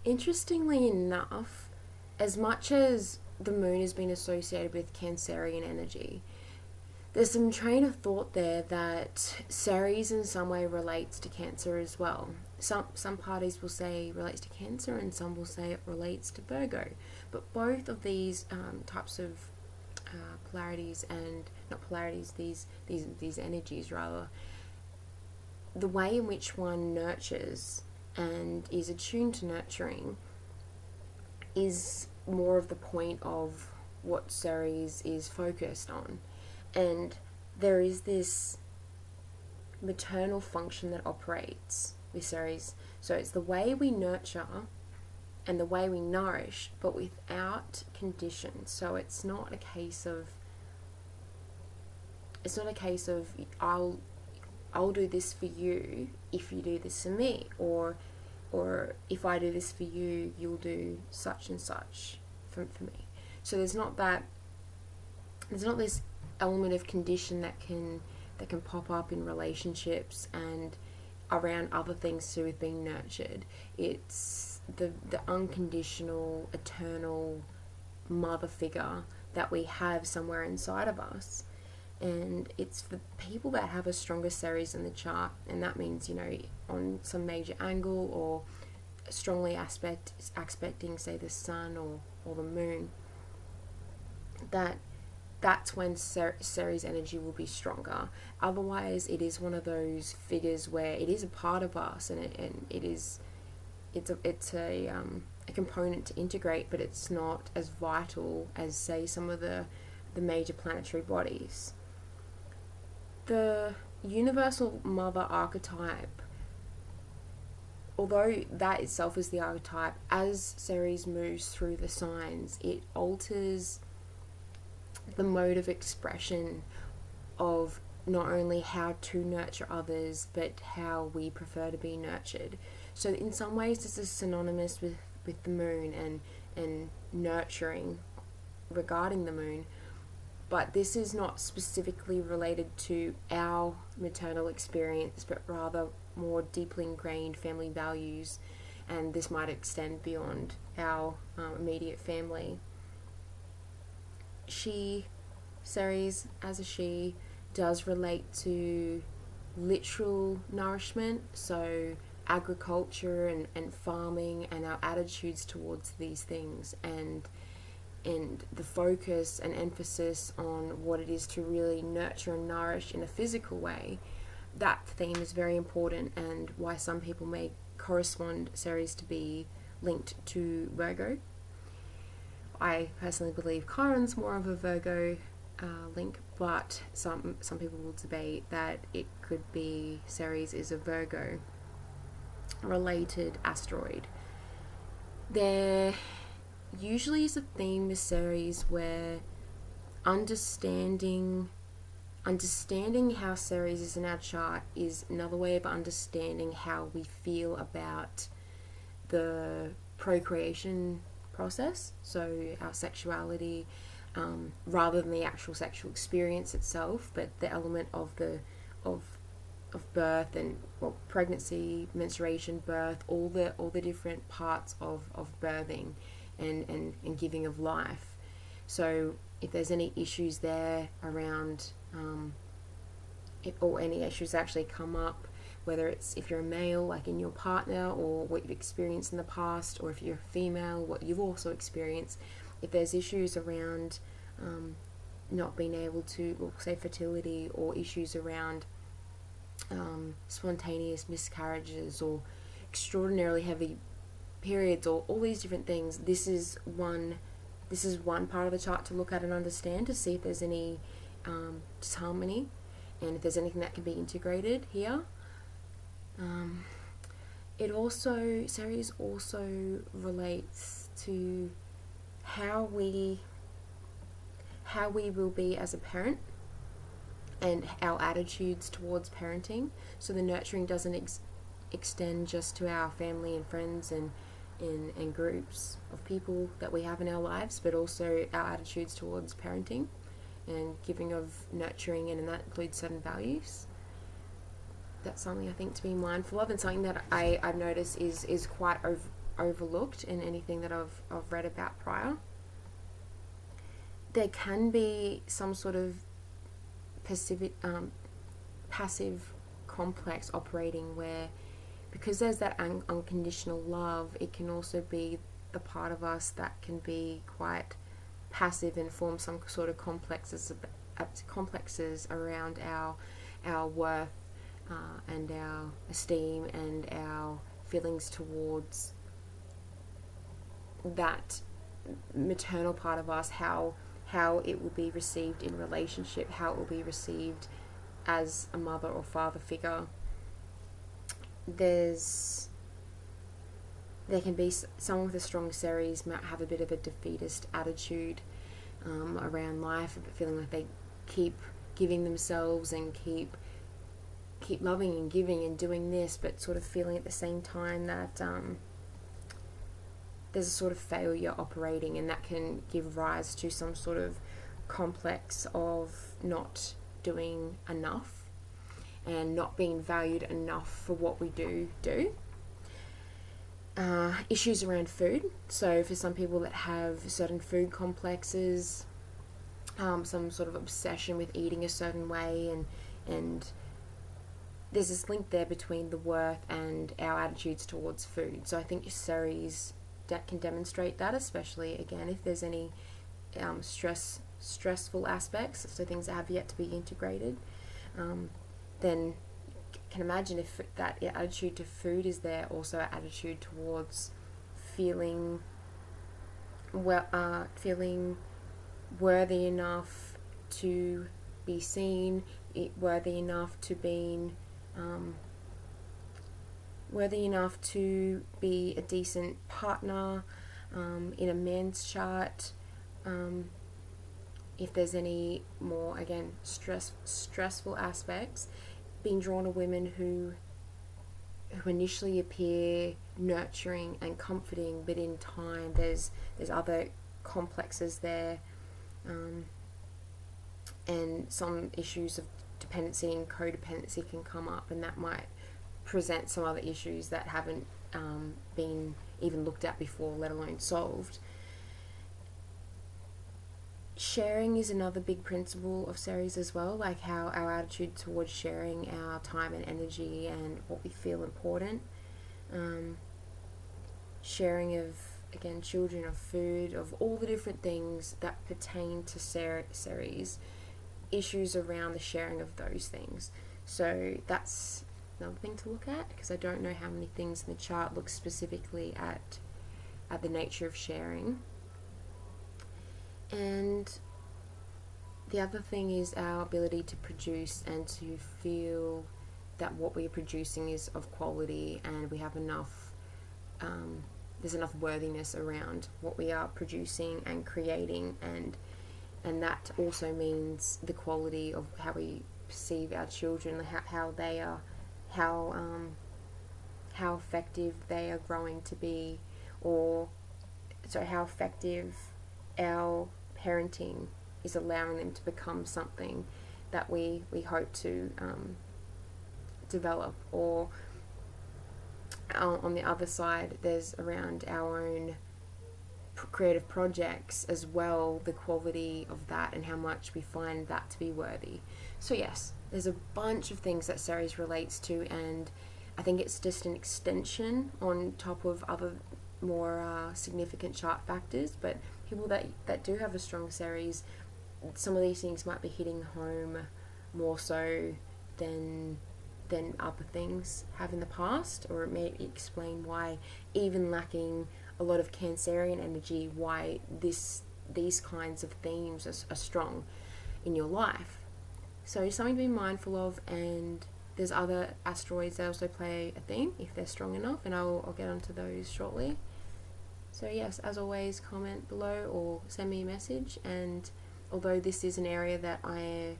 Interestingly enough, as much as the moon has been associated with Cancerian energy, there's some train of thought there that Ceres in some way relates to Cancer as well. Some parties will say it relates to Cancer, and some will say it relates to Virgo. But both of these types of polarities, and not polarities, these energies rather, the way in which one nurtures and is attuned to nurturing is more of the point of what Ceres is focused on. And there is this maternal function that operates with Ceres. So it's the way we nurture and the way we nourish, but without conditions. So it's not a case of I'll do this for you if you do this for me, or if I do this for you, you'll do such and such for me. So there's not this element of condition that can pop up in relationships and around other things too with being nurtured. It's the unconditional, eternal mother figure that we have somewhere inside of us. And it's for people that have a stronger Ceres in the chart, and that means, on some major angle or strongly aspecting, say, the sun or the moon, that's when Ceres energy will be stronger. Otherwise, it is one of those figures where it is a part of us, and it's a component to integrate, but it's not as vital as, say, some of the major planetary bodies. The universal mother archetype, although that itself is the archetype, as Ceres moves through the signs, it alters the mode of expression of not only how to nurture others, but how we prefer to be nurtured. So in some ways this is synonymous with the moon and nurturing regarding the moon, but this is not specifically related to our maternal experience, but rather more deeply ingrained family values, and this might extend beyond our immediate family. Ceres as a she does relate to literal nourishment, so agriculture and farming and our attitudes towards these things, and the focus and emphasis on what it is to really nurture and nourish in a physical way. That theme is very important, and why some people may correspond Ceres to be linked to Virgo. I personally believe Chiron's more of a Virgo link, but some people will debate that it could be Ceres is a Virgo related asteroid. There usually is a theme with Ceres where understanding how Ceres is in our chart is another way of understanding how we feel about the procreation process, so our sexuality, rather than the actual sexual experience itself, but the element of birth and pregnancy, menstruation, birth, all the different parts of birthing and giving of life. So if there's any issues there around or any issues actually come up, whether it's if you're a male, like in your partner, or what you've experienced in the past, or if you're a female, what you've also experienced, if there's issues around not being able to, say, fertility, or issues around spontaneous miscarriages or extraordinarily heavy periods, or all these different things, this is one part of the chart to look at and understand, to see if there's any disharmony and if there's anything that can be integrated here. Ceres also relates to how we will be as a parent and our attitudes towards parenting. So the nurturing doesn't extend just to our family and friends and groups of people that we have in our lives, but also our attitudes towards parenting and giving of nurturing, and that includes certain values. That's something I think to be mindful of, and something that I've noticed is quite overlooked in anything that I've read about prior. There can be some sort of passive complex operating where, because there's that unconditional love, it can also be the part of us that can be quite passive and form some sort of complexes around our worth and our esteem and our feelings towards that maternal part of us, how it will be received in relationship, how it will be received as a mother or father figure. There can be someone with a strong Ceres might have a bit of a defeatist attitude around life, feeling like they keep giving themselves and keep loving and giving and doing this, but sort of feeling at the same time that there's a sort of failure operating, and that can give rise to some sort of complex of not doing enough and not being valued enough for what we do. Issues around food. So for some people that have certain food complexes, some sort of obsession with eating a certain way, and there's this link there between the worth and our attitudes towards food. So I think Ceres that can demonstrate that, especially again if there's any stressful aspects, so things that have yet to be integrated, then can imagine if that attitude to food is there, also an attitude towards feeling worthy enough to be seen, worthy enough to be a decent partner in a man's chart. If there's any more, again, stressful aspects, being drawn to women who initially appear nurturing and comforting, but in time there's other complexes there, and some issues of dependency and codependency can come up, and that might present some other issues that haven't been even looked at before, let alone solved. Sharing is another big principle of Ceres as well, like how our attitude towards sharing our time and energy and what we feel important. Sharing of, again, children, of food, of all the different things that pertain to Ceres, issues around the sharing of those things. So that's another thing to look at, because I don't know how many things in the chart look specifically at the nature of sharing. And the other thing is our ability to produce and to feel that what we're producing is of quality, and we have enough, there's enough worthiness around what we are producing and creating, and that also means the quality of how we perceive our children, how they are, how effective they are growing to be, or so how effective our parenting is allowing them to become something that we hope to develop. Or on the other side, there's around our own creative projects as well, the quality of that and how much we find that to be worthy. So yes, there's a bunch of things that Ceres relates to, and I think it's just an extension on top of other more significant chart factors. But people that do have a strong Ceres, some of these things might be hitting home more so than other things have in the past, or it may explain why, even lacking a lot of Cancerian energy, why these kinds of themes are strong in your life. So something to be mindful of, and there's other asteroids that also play a theme if they're strong enough, and I'll get onto those shortly. So yes, as always, comment below or send me a message. And although this is an area that I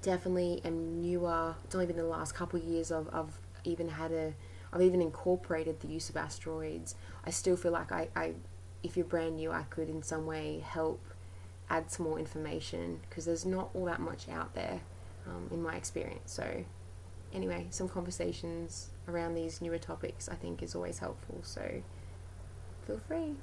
definitely am newer, it's only been the last couple of years I've even incorporated the use of asteroids, I still feel like I if you're brand new, I could in some way help add some more information, because there's not all that much out there in my experience. So anyway, some conversations around these newer topics, I think is always helpful. So feel free.